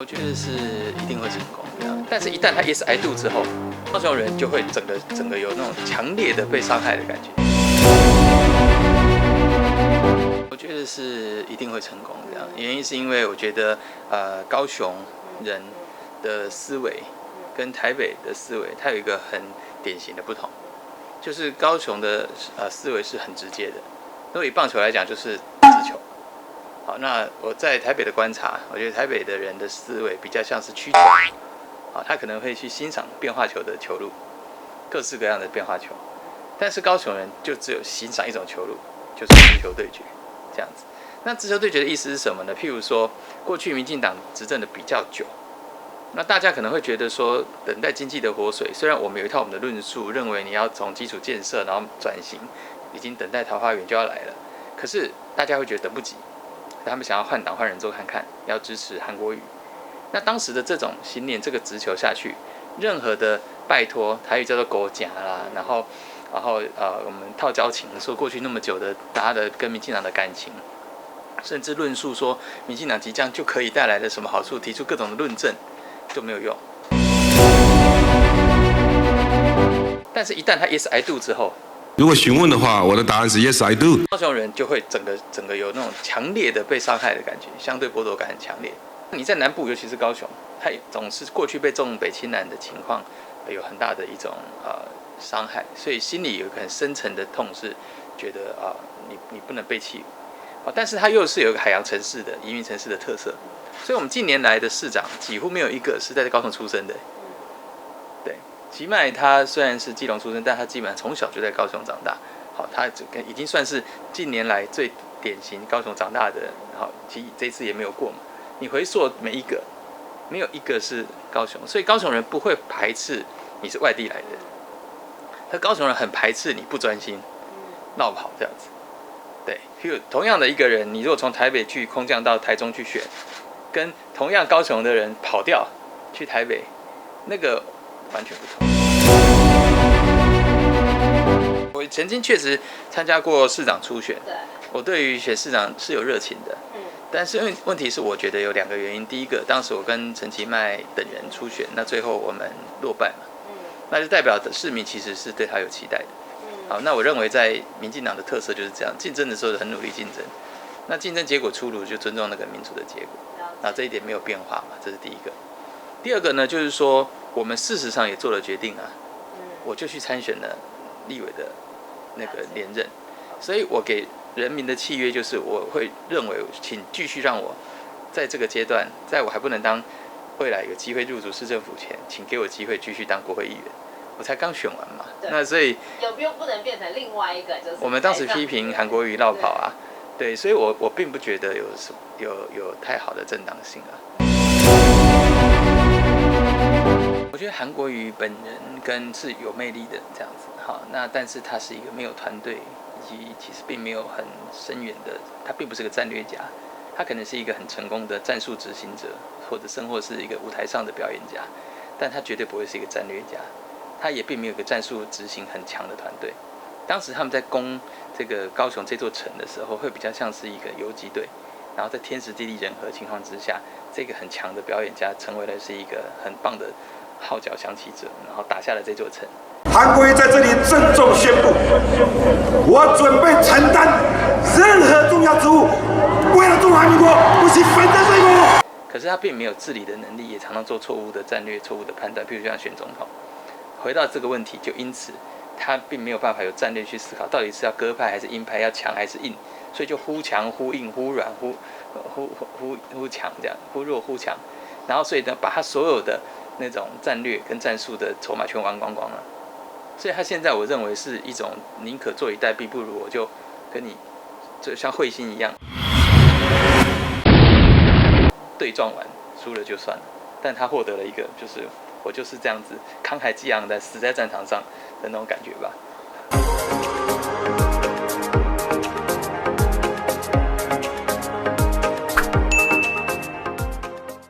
觉得是一定会成功的，但是一旦他 Yes I do 之后，高雄人就会整个有那种强烈的被伤害的感觉。我觉得是一定会成功的，原因是因为我觉得高雄人的思维跟台北的思维，它有一个很典型的不同，就是高雄的思维是很直接的，如果以棒球来讲就是直球。好，那我在台北的观察，我觉得台北的人的思维比较像是曲球，好，他可能会去欣赏变化球的球路，各式各样的变化球，但是高雄人就只有欣赏一种球路，就是直球对决这样子。那直球对决的意思是什么呢？譬如说，过去民进党执政的比较久，那大家可能会觉得说，等待经济的活水，虽然我们有一套我们的论述，认为你要从基础建设然后转型，已经等待桃花源就要来了，可是大家会觉得等不及。他们想要换党换人做看看，要支持韩国瑜。那当时的这种信念，这个直球下去，任何的拜托，台语叫做狗夹啦，然后我们套交情，说过去那么久的大家的跟民进党的感情，甚至论述说民进党即将就可以带来的什么好处，提出各种的论证都没有用。但是，一旦他 Yes I do 之后，如果询问的话，我的答案是 Yes I do。高雄人就会整个有那种强烈的被伤害的感觉，相对剥夺感很强烈。你在南部，尤其是高雄，它总是过去被重北轻南的情况，有很大的一种伤害，所以心里有一个很深层的痛，是觉得你不能被弃。但是它又是有一个海洋城市的移民城市的特色，所以我们近年来的市长几乎没有一个是在高雄出生的。对。吉迈他虽然是基隆出生，但他基本上从小就在高雄长大。好，他已经算是近年来最典型高雄长大的。好，其实这次也没有过嘛。你回溯每一个，没有一个是高雄，所以高雄人不会排斥你是外地来的。他高雄人很排斥你不专心、绕跑这样子。对，譬如同样的一个人，你如果从台北去空降到台中去选，跟同样高雄的人跑掉去台北，那个完全不同。我曾经确实参加过市长初选，我对于选市长是有热情的，但是问题是，我觉得有两个原因。第一个，当时我跟陈其迈等人初选，那最后我们落败嘛，那就代表的市民其实是对他有期待的。好，那我认为在民进党的特色就是这样，竞争的时候很努力竞争，那竞争结果出炉就尊重那个民主的结果，那这一点没有变化嘛，这是第一个。第二个呢，就是说我们事实上也做了决定啊，我就去参选了立委的那个连任，所以我给人民的契约就是我会认为，请继续让我在这个阶段，在我还不能当未来有机会入主市政府前，请给我机会继续当国会议员。我才刚选完嘛，那所以又不能变成另外一个，就是我们当时批评韩国瑜绕跑啊，对，所以我并不觉得有太好的正当性啊。我觉得韩国瑜本人是有魅力的这样子，好，那但是他是一个没有团队，以及其实并没有很深远的，他并不是个战略家，他可能是一个很成功的战术执行者，或者甚或是一个舞台上的表演家，但他绝对不会是一个战略家。他也并没有一个战术执行很强的团队。当时他们在攻这个高雄这座城的时候，会比较像是一个游击队，然后在天时地利人和情况之下，这个很强的表演家成为了是一个很棒的号角响起者，然后打下了这座城。韩国瑜在这里郑重宣布，我准备承担任何重要职务，为了中华民国不惜粉身碎骨。可是他并没有治理的能力，也常常做错误的战略、错误的判断，比如像选总统。回到这个问题，就因此他并没有办法有战略去思考，到底是要鸽派还是鹰派，要强还是硬，所以就忽强忽硬、忽软忽强这样，忽弱忽强，然后所以呢，把他所有的那种战略跟战术的筹码全玩光光了。所以他现在我认为是一种宁可坐以待毙，不如我就跟你就像彗星一样对撞完，输了就算了，但他获得了一个就是。我就是这样子慷慨激昂的死在战场上的那种感觉吧。